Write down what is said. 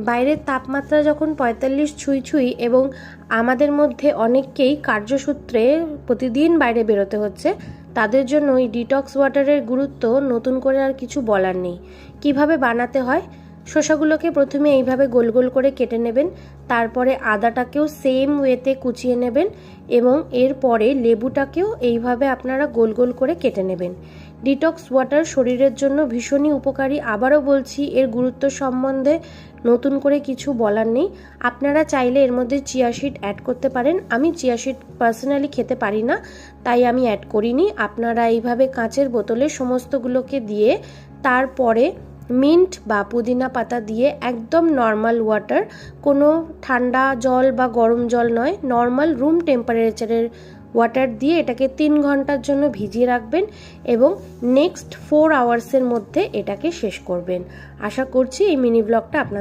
বাইরের তাপমাত্রা যখন 45 ছুঁই ছুঁই এবং আমাদের মধ্যে অনেককেই কার্যসূত্রে প্রতিদিন বাইরে বেরোতে হচ্ছে, তাদের জন্য এই ডিটক্স ওয়াটারের গুরুত্ব নতুন করে আর কিছু বলার নেই। কিভাবে বানাতে হয়, শসাগুলোকে প্রথমে এইভাবে গোল গোল করে কেটে নেবেন, তারপরে আদাটাকেও সেম ওয়েতে কুচিয়ে নেবেন এবং এরপরে লেবুটাকেও এইভাবে আপনারা গোল গোল করে কেটে নেবেন। ডিটক্স ওয়াটার শরীরের জন্য ভীষণই উপকারী। আবারও বলছি, এর গুরুত্ব সম্বন্ধে নতুন করে কিছু বলার নেই। আপনারা চাইলে এর মধ্যে চিয়া সিড অ্যাড করতে পারেন। আমি চিয়া সিড পার্সোনালি খেতে পারি না, তাই আমি অ্যাড করিনি। আপনারা এইভাবে কাঁচের বোতলে সমস্তগুলোকে দিয়ে তারপরে মিন্ট বা পুদিনা পাতা দিয়ে একদম নর্মাল ওয়াটার, কোনো ঠান্ডা জল বা গরম জল নয়, নর্মাল রুম টেম্পারেচারের ওয়াটার দিয়ে এটাকে 3 ঘন্টার জন্য ভিজিয়ে রাখবেন এবং নেক্সট 4 আওয়ার্সের মধ্যে এটাকে শেষ করবেন। আশা করছি এই মিনি ব্লগটা আপনার